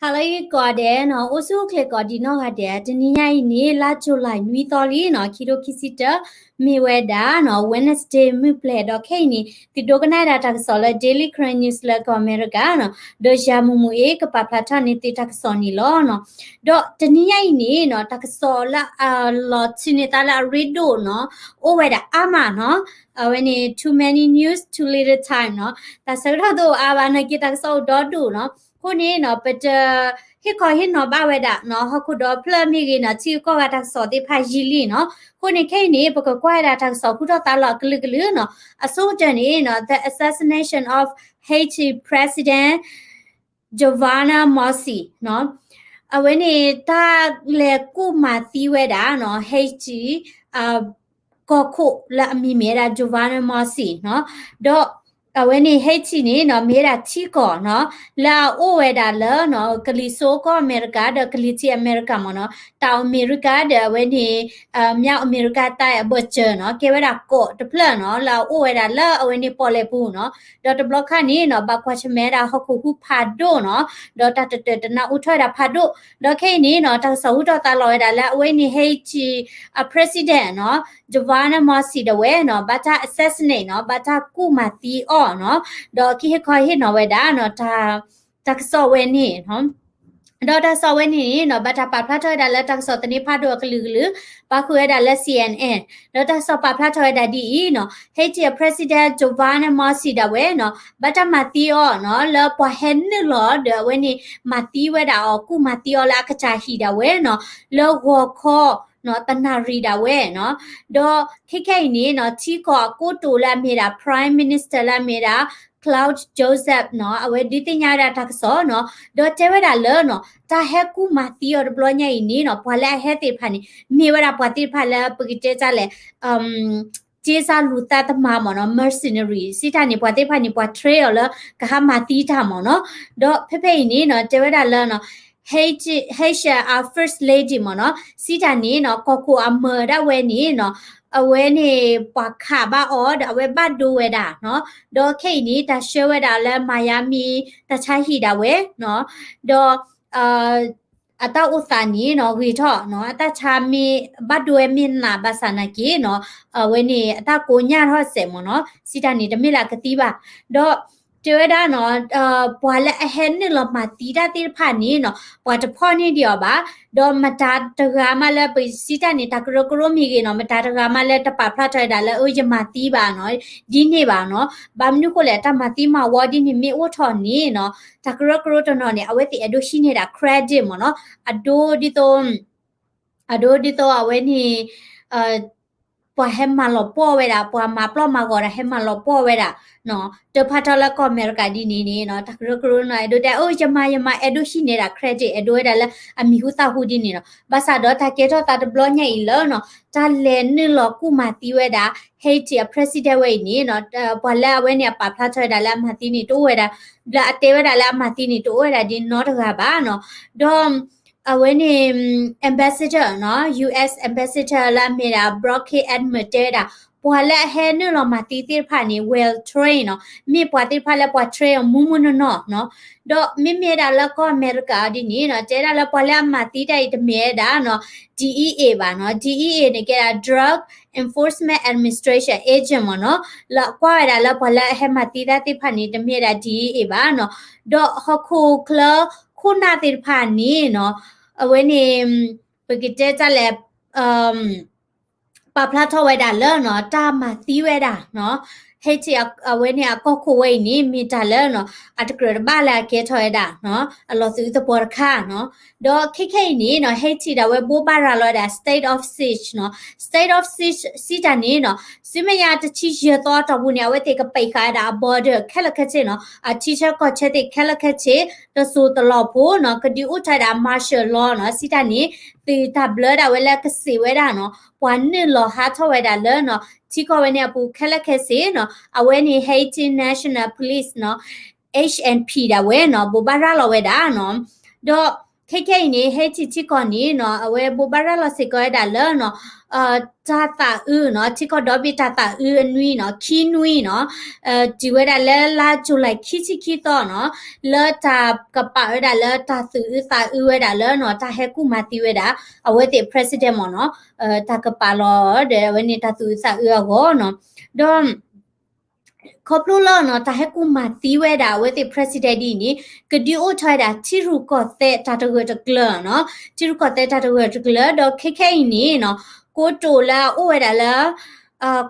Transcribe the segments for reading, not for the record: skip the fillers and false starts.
ဟာလေကော်တဲ့နော်အိုဆုခလေကော်ဒီနော်ကတဲ့တနည်းရိုင်းနေလာချိုလိုက်နွီတော်လီနော်ခီရိုခီစီတမီဝဲဒါနော် Wednesday မြပလက်တော့ခိနေတီတိုကနိုင်တာတက်ဆော်လေ Daily Crane News လကောအမေရိကနော်ဒိုရှာမူမူအေကပပလာထနေတီတက်ဆော်နီလောနော်တော့တနည်းရိုင်းနေနော်တက်ဆော်လာလောချီနေတာလာရီဒိုနော်အိုဝဲဒါအမနော်when it too many news too little time နော်ဒါဆိုတော့အာဘာနကီတက်ဆော်တော့တူနော်ခုနေနော်ပတဟိခေါ်ဟိနော်ဘာဝဲတာနော်ဟခုတော့ဖလမီကေနော်ချီကောကတက်ဆော်တိဖာဂျီလီနော်ခုနေခိနေပကကွာတာတက်ဆော်ခုတော့တာလကလကလနော်အစိုးရနေနော် the assassination of Haiti president Giovanna Morsi နော်အဝဲနေတာလေကုမာတီဝဲတာနော် Haiti ကောခုလာမီမေရာ Giovanna Morsi နော်တော့အဝဲနေဟိတ်ချီနေနော်မေရာချီကောနော်လာအိုဝဲတာလနော်ကလီဆိုကောအမေရိကဒကလီချီအမေရိကမနော်တောင်အမေရိကဒဝဲနေမြောက်အမေရိကတိုက်အဘချာနော်ကေဝဲတာကောတပလနော်လာအိုဝဲတာလာအဝဲနေပေါ်လေဘူးနော်ဒေါ်တဘလခါနေနော်ဘကွာချမဲတာဟခုဖာဒိုနော်ဒေါ်တတနာဥထွဲတာဖာဒိုဒေါ်ခိနေနော်တဆူဒေါ်တာလော်ရတာလာအဝဲနေဟိတ်ချီpresident နော် Giovanna Morsi တဝဲနော်ဘာတာ assassinate နော်ဘာတာကုမာတီအော်နော်ဒေါ်ခိခေါ်ဟိနော်ဝဲတာနော်တာတက်ဆော်ဝဲနေနော်ဒေါ်တာဆော်ဝဲနေနော်ဘာတာပပလာထော်ဒါလက်တက်ဆော်တနေဖာဒိုကလူဘာခွေဒါလက် CNN ဒေါ်တာဆော်ပပလာထော်ဒါဒီနော်ဟိတ်ချီ president Giovanna Morsi တဝဲနော်ဘာတာမာတီအော်နော်လောပဟန်နလောဒဝဲနေမာတီဝဲတာအော်ကုမာတီအော်လာကချာဟီဒါဝဲနော်လောဝခေါ်နော်တနာရီဒါဝဲနော်ဒေါ်ခိနေနော်ချီကောကိုတိုလာမေတာ Prime Minister လာမေတာ Cloud Joseph နော်အဝဲဒီတင်ရတာတက်ဆောနော်ဒေါ်ကျဝဲတာလောနော်တာဟဲကူမာတီယောဘလညိနေနော်ဘွာလဲဟဲတေဖာနေမေဝရဘွာတိဖာလဲပကိတဲကြလဲကျေစာလူတာတမမနော် mercenary စီတာနေဘွာတိဖာနေဘွာ trail လကဟာမာတီတာမနော်ဒေါ်ဖေဖေနေနော်ကျဝဲတာလောနော်Haitian our first lady မနော်စီတာနေနော်ကောကိုအမရဝဲနေနော်အဝဲနေပခါဘာအော်ဒါဝဲဘတ်ဒိုဝဲတာနော်ဒေါ်ခိနေတာရှဲဝဲတာလဲမိုင်ယာမီတခြားဟီတာဝဲနော်ဒေါ်အတာဥစာနီနော်ဝီထော့နော်အတာချာမီဘတ်ဒိုဝဲမင်းနာဘာစနာကီနော်အဝဲနေအတာကိုညာထော့ဆဲမနော်စီတာနေတမိလာကတိပါဒေါ်ကျွဲတာနော်ဘွာလဲအဟဲနေလမတီတာတိဖာနေနော်ဘွာတဖော်နေဒီယောပါဒေါ်မတာတဂါမလဲပစီတာနေတာကရကရမီကေနော်မတာတဂါမလဲတပဖလာထိုင်တာလဲအိုယမတီပါနော်ဒီနေပါနော်ဘာမနုကိုလဲတမတီမဝဒီနေမေဝထော်နေနော်တကရကရတနော်နေအဝဲတီအဒိုရှိနေတာ credit မနော်အဒိုဒီတော့အဝဲနေပွာဟဲမလောပေါ်ဝဲတာပွာမပလော့မကောရဟဲမလောပေါ်ဝဲတာနော်တဖတ်တလကောအမေရိကဒီနေနော်တကရကရနော်ဒိုတဲ့အိုယမအဒိုရှိနေတာ credit အဒိုရလဲအမီဟုတာဟူဒီနေနော်ဘာသာတော့တကေတော့တဘလညိလောနော်တာလဲနေလောကုမာတီဝဲတာ Haiti president ဝဲနေနော်ဘလာဝဲနေပပလာထွဲတာလဲမတီနေတိုးဝဲတာလာအတေဝဲတာလဲမတီနေတိုးဝဲတာဒီနော်တကပါနော်တော့when ambassador no US ambassador la mera broke admitted ပွာလဲဟဲနလောမတီတိဖာနေ well train နော်မိပွာတိဖာလဲပွာ train မူမနော်နော်တော့မိမေတာလကောအမေရိကဒီနေနော်ကျဲတာလပွာလဲမတီတိုက်တမဲတာနော် DEA ပါနော် DEA နေကြတာ drug enforcement administration agent မနော်လကွာရလပွာလဲဟဲမတီတာတိဖာနေတမဲတာ DEA ပါနော်တော့ဟခုကလခုနာတိဖာနေနော်အဝဲနေပကိတဲကြလဲပပလာထော်ဝဲတာလဲနော်တာမသီးဝဲတာနော်ဟိတ်ချီအဝဲနေအကောခိုဝဲနေမီတာလဲနော်အတကရဘာလာကေထော်ဝဲတာနော်အလောစုသပေါ်ခါနော်ဒေါ်ခိနေနော်ဟိတ်ချီတာဝဲဘိုးပါရာလောတာ state of siege နော် state of siege စီတာနေနော်စီမယာတချီရတော့တဘူးနေဝဲတေကပိတ်ခါတာ border ခက်လက်ခက်ချေနော်အချီချက်ကောချက်တေခက်လက်ခက်ချေတဆူတလောဖို့နော်ကဒီဥထိုင်တာ martial law နော်စီတာနေတေတာဘလတာဝဲလက်ကစီဝဲတာနော်ပွာနလောဟာထော်ဝဲတာလဲနော်ချီကောဝဲနေပူခက်လက်ခက်စီနော်အဝဲနေ Haiti National Police နော် HNP တာဝဲနော်ဘူဘာရာလောဝဲတာနော်တော့ခ KK นี่เฮจิก่อนนี้เนาะเอาไว้บุบาราลอสิก็ได้เลยเนาะจาตาเนาะที่ก็ดอบิตาตานุยเนาะคีนุยเนาะจิเวดาเลลาจุไลคิต่อเนาะเลตากระปาเวดาเลตาตาเวดาเลเนาะตาเฮกุมาติเวดาเอาไว้ติ president เนาะตากระปาลอเดวันนี้ตาตาก็เนาะดอมครบรู้แล้วเนาะแต่ให้กูมาตีเวดาเวที president นี่ก็ดีโอชอยดาที่รู้ก็เตะตาตัวจะเกลือเนาะที่รู้ก็เตะตาตัวจะเกลือดอกแค่นี้เนาะกูโตแล้วโอ้เวดาแล้ว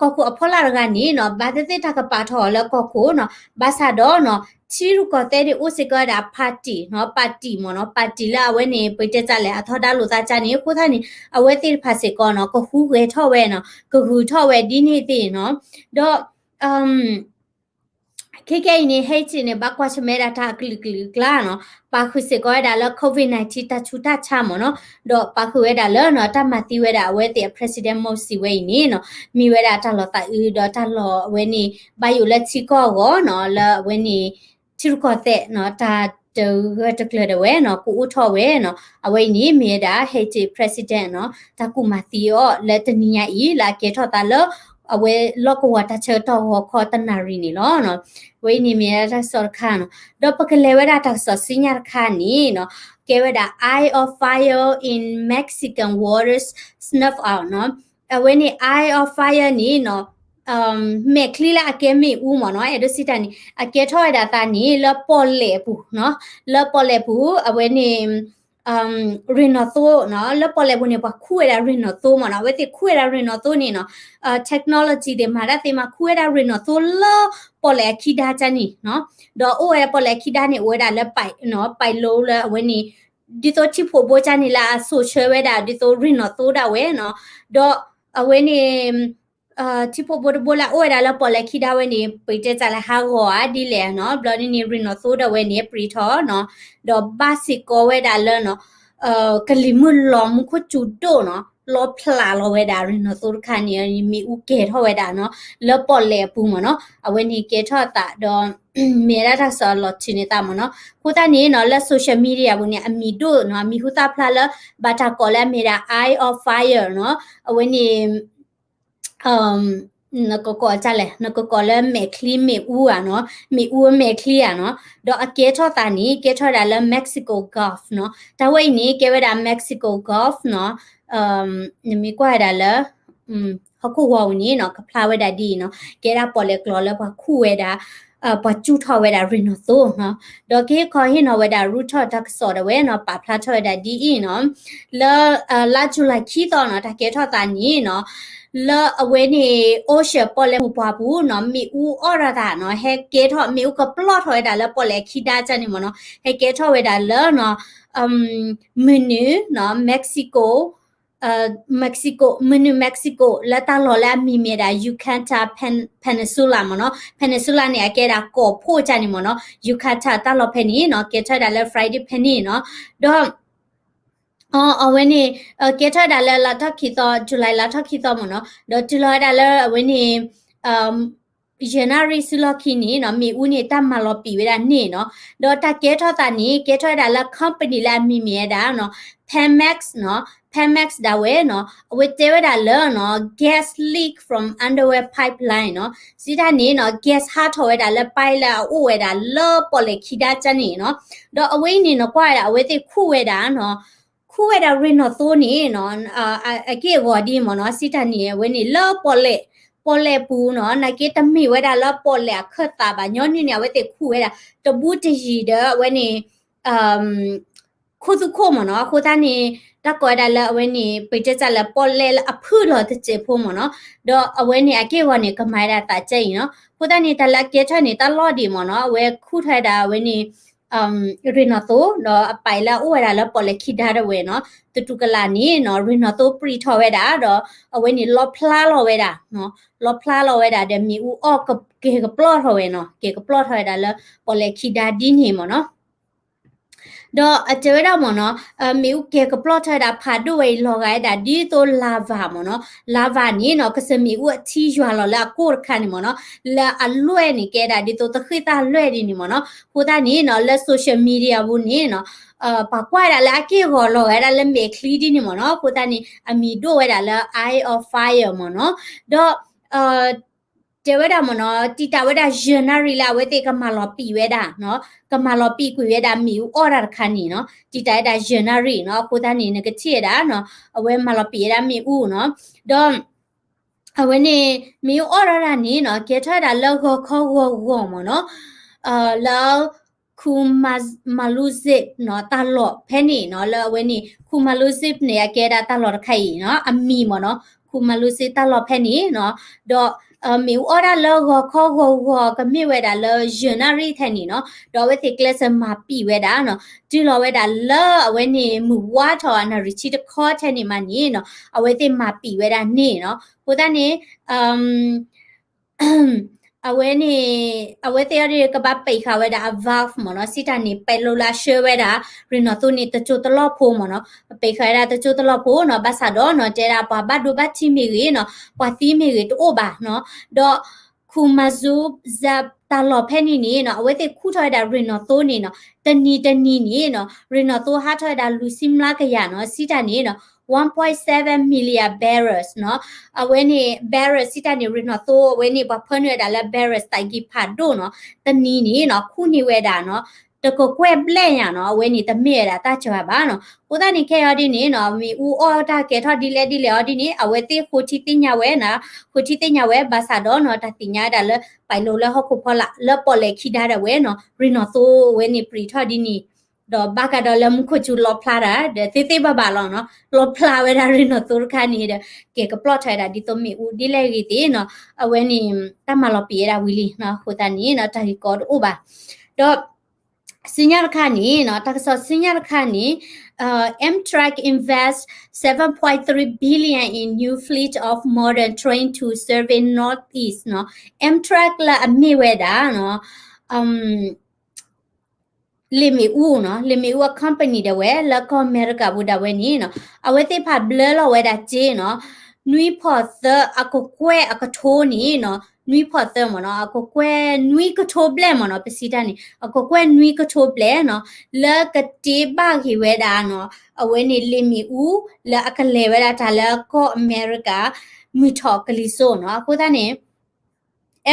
ก็กูอพอลากันนี่เนาะบาดเตะตากระปาทอแล้วก็กูเนาะบาซาดอเนาะที่รู้ก็เตะดิอุสิก็ดาพาร์ตี้เนาะปาร์ตี้เนาะปาร์ตี้แล้วเวนี่ไปเจอจันเลยทอดาลุตาจานี่กูท่านี่เอาเวทีภาษีก่อนเนาะก็ฮู้เวทอเวเนาะก็ฮู้ทอเวดีนี่ตีเนาะดอกKK นี่ให้จีเนี่ยบักว่าชเมราทากลิกลาเนาะปาคือสิก็ได้แล้วโควิด-19ตาชุตาชามเนาะดอกปาคือเวดาแล้วเนาะตามาติเวดาเวเต president โมซิเวนี่เนาะมีเวดาตาลอตาดอตาลอเวนี่บายูเลติโกเนาะแล้วเวนี่ทิรุโกเตเนาะตาเจอจะเกลือเวเนาะกูอุทอเวเนาะเอาไว้นี่มีดาให้จี president เนาะตากูมาติโอและตนียอีลาเกทอตาเลเอาไว้ลอกวัตเชอร์ตอหัวคอตันนารีนี่เนาะเว้ยนี่มีอะไรสอดค่ะเนาะดอกปกเลเวดาตักสอดสิญญาค่ะนี่เนาะเกเวดา Eye of Fire in Mexican waters snuff out เนาะเอาไว้นี่ Eye of Fire นี่เนาะเมคลีละเกมีอูมเนาะเอดสิตานี่อเกทอดาตานี่ลปอเลปูเนาะลปอเลปูเอาไว้นี่รินอโตเนาะแล้วพอเลยบุญเนี่ยปะคุยได้รินอโตมาเนาะเวทีคุยได้รินอโตนี่เนาะเทคโนโลยีเดมาได้เตมาคุยได้รินอโตแล้วพอเลยคิดได้จันนี่เนาะดอกโอ้ยพอเลยคิดได้เนี่ยโอ้ยได้แล้วไปเนาะไปโลแล้ววันนี้ดิโตชิพโบจันนี่ละโซเชียลเวดาดิโตรินอโตได้เว้เนาะดอกวันนี้ที่พบโบละโอ้ยได้แล้วพอเลยคิดได้วันนี้ไปเจอจะละหาหัวดีเลยเนาะบลอนี่รินอโตได้วันนี้ปรีทอเนาะดอกบาสิโกเวดาเลยเนาะกะลิมุลลอมคุจุดโดเนาะลอพลาลอเวดารินอตุรคานีมีอุเกทอเวดาเนาะแล้วปอเลปูมเนาะอเวนีเกทอตาดอเมราทักษะลอชินิตามเนาะคุตานี้เนาะแล้วโซเชียลมีเดียบุเนี่ยมีดูเนาะมีหุตาพลาละบาตากอละเมรา Eye of Fire เนาะอเวนีนก็จะเลยนก็เลยเมคลีเมอูอ่ะเนาะเมอูเมคลีอ่ะเนาะดอกเกทอตานี้เกทอดาละเม็กซิโกกอล์ฟเนาะแต่ว่านี้เกวดาเม็กซิโกกอล์ฟเนาะนี่มีกว่าดาละเขาคู่วาวนี้เนาะกับพลาเวดาดีเนาะเกดาปอเลกลอแล้วพอคู่เวดาปอจูทอเวดารินอโตเนาะดอกเกคอให้เนาะเวดารูทอตักสอดเวเนาะปาพลาทอเวดาดีอีเนาะแล้วลาจูไลคีตอเนาะตาเกทอตานี้เนาะแล้วเอาไว้ในโอเชียปอเลมูปาบูเนาะมีอูออราดาเนาะเฮเกทอมีอูกับปลอทอเวดาแล้วปอเลคิดาจันนี่เนาะเฮเกทอเวดาแล้วเนาะเมนูเนาะเม็กซิโกเม็กซิโกเมนูเม็กซิโกแล้วตาลอแล้วมีเมดายูคันตาเพนิซูล่าเนาะเพนิซูล่าเนี่ยเกดาโกโพจันนี่เนาะยูคันตาตาลอเพนีเนาะเกทอดาแล้วฟรายเดย์เพนีเนาะดอเอาวันนี้เกทอดาเลลาทักคิดต่อจุลัยลาทักคิดต่อมั้งเนาะเดี๋ยวจุลัยดาเลวันนี้เจนาริสุลคินีเนาะมีอุนี่ตามมาลอปีเวลานี่เนาะเดี๋ยวตาเกทอตานี้เกทอดาเลคอมพานีละมีเมียดาเนาะ Pemex เนาะ Pemex ดาเวเนาะเวเตเวดาเลเนาะ gas leak from underwear pipeline เนาะสิดานี้เนาะ gas ฮาทอเวดาเลไปละโอเวดาเลปอเลคิดาจันนี่เนาะเดี๋ยวเอาไว้นี่เนาะกว่าเอาไว้ที่คู่เวดาเนาะคู่เวดารินอโตนี่เนาะเกวอดีมเนาะสิตานี่เวนี่เลปอเลปูเนาะนาเกตมีเวดาเลปอเลขตาบะย้อนนี่เนี่ยเวติคู่เวดาตบูตจีเดเวนี่คู่ทุกคนเนาะคู่ตานี่ตะกอดาเลเวนี่ไปเจจะเลปอเลอพือลอตเจพมเนาะดอเวนี่เกวอนี่ก็ไม่ได้ตาใจเนาะคู่ตานี่ตะละเกทนี่ตลอดดีมเนาะเวคู่ไทยดาเวนี่รินอโตเนาะไปแล้วโอ้ยแล้วปอเลคิดได้เว้เนาะตุกลานี่เนาะรินอโตปรีทอเวดาเนาะเอาไว้นี่ลอพลาลอเวดาเนาะลอพลาลอเวดาเดมีอูออกกับเกกับปลอทอเวเนาะเกกับปลอทอเวดาแล้วปอเลคิดได้ดินหิมเนาะ တော့အကျဲတော့မနော်မေဥကေကပလော့ထတာဖာဒိုဝေလောကဲဒါဒီတိုလာဗာမနော်လာဗာနီနော်ကစမီဥအချီရွာလောလာကိုခါနီမနော်လာအလွဲနီကဲဒါဒီတိုတခိတာလွဲဒီနီမနော်ဟိုတာနီနော်လက်ဆိုရှယ်မီဒီယာဘူးနီနော်ပါကွာလာကေဟောလောအဲ့ဒါလည်းမေခလီဒီနီမနော်ကိုတာနီအမီဒိုဝဲဒါလာ eye of fire မနော်တော့เจวดามเนาะติตาเวดาเจนารีลาเวเตกะมาลอปีเวดาเนาะกะมาลอปีกุเวดามีอูออราคันนี่เนาะติตาดาเจนารีเนาะโคตานี่นกะเทียดาเนาะอเวมาลอปีดามีอูเนาะดอအဝနေမီအော်ရရာနီနော်ကေထဒါလောခေါခေါဝေါမနော်လောคูมาลูซิปเนาะตลอดแพ่นี่เนาะแล้วเว้นี่คูมาลูซิปเนี่ยแกดาตลอดไข่เนาะอามีมเนาะคูมาลูซิตลอดแพ่นี่เนาะดอมีออดาลอข้อก็มีเวดาลอเจนารีแทนี่เนาะดอเวติกลสมาปีเวดาเนาะจิลอเวดาลอเวนี่มูวาทอนาริชิตคอแทนี่มานี่เนาะเอาเวติมาปีเวดานี่เนาะโหตานี่အဝဲနေအဝဲတရားတွေကပပိခါဝဲတာ valve မနော်စစ်တနေပဲလိုလာရှဲဝဲတာရနော်သူနေတချို့တလော့ဖို့မနော်ပိခါရတချို့တလော့ဖို့နော်ဘာသာတော့နော်တဲတာပါဘတ်ဒိုဘတ်ချီမီရီနော်ပွာသီမီရီတိုဘာနော်တော့คูมาซูซับตลอดแพ่นี่นี่เนาะเอาไว้แต่คู่ถอยดารินอโตนี่เนาะตะนีนี่เนาะรินอโตฮาถอยดาลูซิมลากะยาเนาะซิตานี่เนาะ1.7 million barrels เนาะเอาไว้นี่ barrels ซิตานี่รินอโตเอาไว้นี่บ่เพิ่นเวดาละ barrels ไตกิพาโดเนาะตะนีนี่เนาะคู่นี่เวดาเนาะตะกแควบแล่ยาเนาะเอาไว้นี่ตะเมดาตาจวาบาเนาะကိုသားနေခဲရဒီနေနော်မီဦးအော်တာကဲထဒီလေဒီနေအဝဲတိခိုချီတင်ညာဝဲနာခိုချီတင်ညာဝဲဘာသာတော့နော်တတင်ညာဒါလေပိုင်လို့လေဟောက်ခုဖော်လာလေပေါ်လေခိဒါရဝဲနော်ရီနော်သိုးဝဲနေပရီထဒီနေတော့ဘာကတော့လမ်ခိုချူလော်ဖလာတာတေဘဘာလောနော်လော်ဖလာဝဲဒါရီနော်သိုးခါနေတဲ့ကဲကပလော့ထိုင်တာဒီတော့မီဦးဒီလေရီတီနော်အဝဲနေတမလော်ပြေတာဝီလီနော်ခိုသားနေနော်တာဒီကောဥပါတော့Sinyal kani no takso sinyal kani Amtrak invest 7.3 billion in new fleet of modern train to serve in northeast no Amtrak la amiweda no limi u company de we la ko America bu da we ni no awete pha blur lo we da je no nui phother akokwe akatho ni noနွီဖော်တယ်မနော်အကိုကွဲနွီကထိုးပလဲမနော်ပစီတန်နီအကိုကွဲနွီကထိုးပလဲနော်လကတိပါခိဝဲတာနော်အဝဲနေလီမီဦးလအကလေဝဲတာဒါလကောအမေရိကမီထော်ကလီဆိုနော်အခုတန်းနေ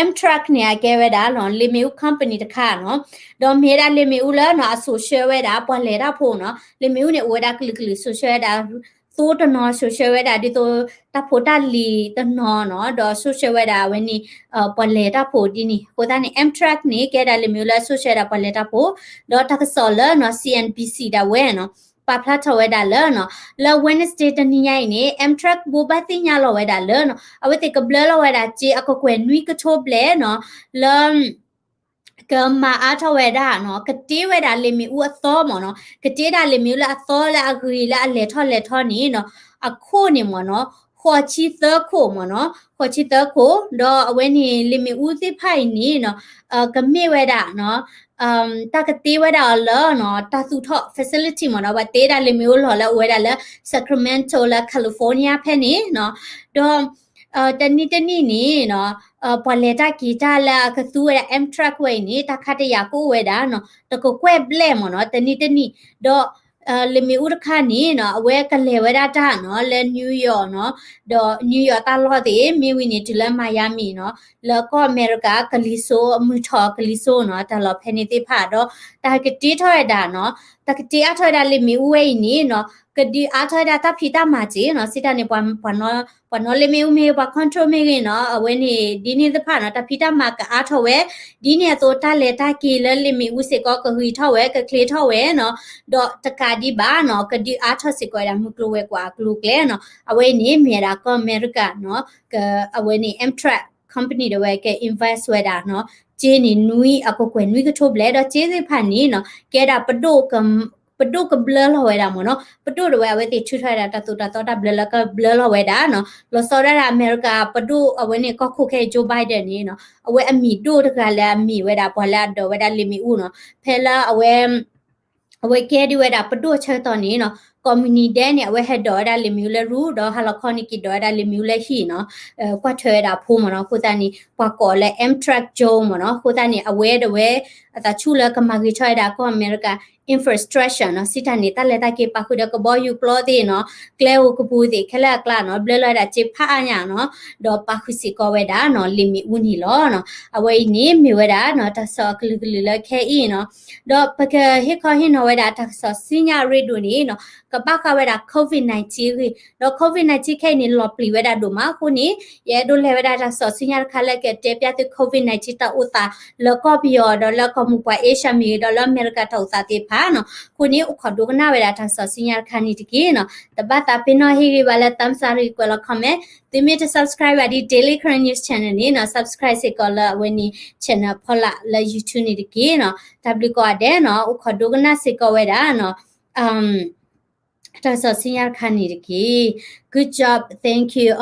Amtrak နေကဲဝဲတာနော်လီမီဦး company တခါနော်တော့မြေတာလီမီဦးလဲနော်အဆိုရှယ်ဝဲတာပွာလေတာဖို့နော်လီမီဦးနေဝဲတာကလီဆိုရှယ်တာသို့တနော်ဆိုရှယ်ဝဲတာဒီတော့တဖို့တလီတနော်နော်တော့ဆိုရှယ်ဝဲတာဝဲနေပလေတာဖို့ဒီနီကိုသားနေ Amtrak နေကဲတာလီမီဦးလဲဆိုရှယ်တာပလေတာဖို့တော့တကဆော်လနော် CNBC တာဝဲနော်ပါဖလာထဝဲတာလဲနော်လဲ Wednesday တနေ့ညနေ Amtrak ဘူဘတိညာလောဝဲတာလဲနော်အဝဲတေကဘလလောဝဲတာဂျေအကကွယ်နွီကချိုးပလဲနော်လဲကမာအားထဝဲတာနော်ကတိဝဲတာလေမီဦးအသောမနော်ကတိတာလေမီဦးလာအသောလာအဂရီလာအလေထောနီနော်အခုနေမနော်ခေါ်ချီသခိုမနော်ခေါ်ချီသခိုတော့အဝဲနေလေမီဦးသိဖိုင်နီနော်ကမေဝဲတာနော်တကတိဝဲတာလောနော်တသူထော့ facility မနော်ဗတေးတာလေမျိုးလော်လဲဝဲတာလဲ Sacramento လဲ California ဖက်နေနော်တော့တနေ့နီနော်ပလက်တာဂီတာလာကသူရ Amtrak ဝဲနေတာခတ်ရကိုဝဲတာနော်တကကွဲပလဲမနော်တနေ့တော့လေမီဦးခါနီနော်အဝဲကလေဝဲတာနော်လဲ New York နော်တော့ New York တာလောတဲ့မီဝီနီတလဲ Miami နော်แล้วก็อเมริกากะลิโซมือทอกะลิโซเนาะตลอดเพนิติผาดอตากะติถอยดาเนาะตากะติอะถอยดาลิมีอุเวนี่เนาะกะดิอะถอยดาตะพีตามาจีเนาะสิตานี่ปอนอลิมีอุเมปะคอนโทรลเมกิเนาะအဝဲနေဒီနေတဖာเนาะตะพีตามาကအားထောဝဲဒီနေတော့တလေတကီလလိมีอุเสก็กะหุยထောဝဲกะเคลထောဝဲเนาะดอตะกาดิบาเนาะกะดิအားထောสิก็ดามุกลเวกว่ากลูกแลเนาะအဝဲနေเมียดาก็อเมริกาเนาะกะအဝဲနေ Amtrak company တွေဝဲက invest ဝဲတာเนาะဂျင်းနီနွီအကိုကွယ်နွီကထုတ်လဲတော့ဂျင်းစိဖန်နီเนาะကဲတာပဒုကဘလလောဝဲတာမနော်ပဒုတွေဝဲတိချွထွားတာတတူတာတော့ဘလလကဘလလောဝဲတာเนาะလောစောရတာအမေရိကပဒုအဝဲနေကခုခဲဂျိုဘိုင်ဒန်နီเนาะအဝဲအမီတို့တကလည်းအမီဝဲတာဘွာလာတော့ဝဲတာလီမီဦးเนาะဖဲလာအဝဲ အဝဲကဲဒီဝဲတာပဒိုချဲတော်နေနော်ကွန်မြူနီတဲเนี่ยအဝဲဟက်ဒေါ်ဒါလီမြူလဲရူဒေါ်ဟာလခေါနီကီဒေါ်ဒါလီမြူလဲဟီနော်ကွတ်ထွဲတာဖိုးမနော်ကိုတန်နီပွားကောလဲ M track ဂျုံမနော်ကိုတန်နီအဝဲတဝဲအတာချူလဲကမာဂီချွဲတာကိုအမေရိက infrastructure နော်စစ်တန်နေတာလက်တကေပါခုဒကဘောယူပလောသေးနော်ကလဲဝကပူသေးခလကလာနော်ဘလဲလာတာချစ်ဖာအညာနော်ဒေါ်ပါခုစီကောဝဲတာနော်လီမီဦးနီလောနော်အဝဲနေမြဝဲတာနော်တဆောကလကလလဲခဲအီနော်ဒေါ်ပကဟေခေါ်ဟင်းနော်ဝဲတာတဆောစညာရီဒိုနီနော်ကပကဝဲတာ COVID-19 ရီတော့ COVID-19 ခဲနေလော်ပလီဝဲတာဒိုမာခုနေရဲဒိုလဲဝဲတာတဆောစညာခါလက်ကတဲပြတဲ့ COVID-19 တာဥတာလောကောပီယောဒေါ်လောကမှုပွားအေရှာမီဒေါ်လောအမေရိကထောက်စာတေဖာနော်ခုနေအခဒိုကနာဝဲတာတဆောစညာခါနီတကေနော်တပတ်တာပင်နော်ဟီရီဘလာတမ်စာရီကွလခမဲတိမီတ subscribe အဒီ daily current news channel နေနော် subscribe စေကောလာဝဲနီ channel ဖလာလာ YouTube နေတကေနော် w ကောတဲ့နော်အခဒိုကနာစေကောဝဲတာနော်that's a senior candidate. Good job. Thank you.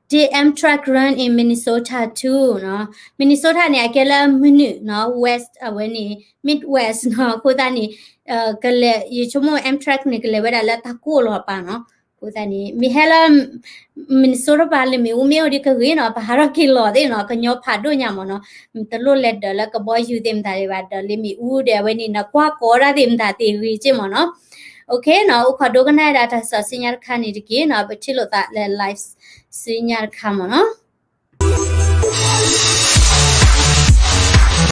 The Amtrak run in Minnesota too. No, Minnesota เนี่ยแกละมินิเนาะ West วันนี้ Midwest เนาะကိုသားနေကလေးရချုံမ Amtrak เนี่ยကလေးဝဲတာလက်တကူလောပါเนาะကိုသားနေမိဟဲလာ Minnesota ပါလေမီဦးမေဒီကရင်းเนาะဘာရကီလောတဲ့เนาะကညောဖာတို့ညာမเนาะတလို့လက်တယ်လကဘောယူတင်တာတွေပါတယ်လေမီဦးတယ်ဝဲနေနကွာကောရာတင်တာတီရီချင်မเนาะOkay, now ukado kana data sa senior candidate na bachilo ta life senior kama no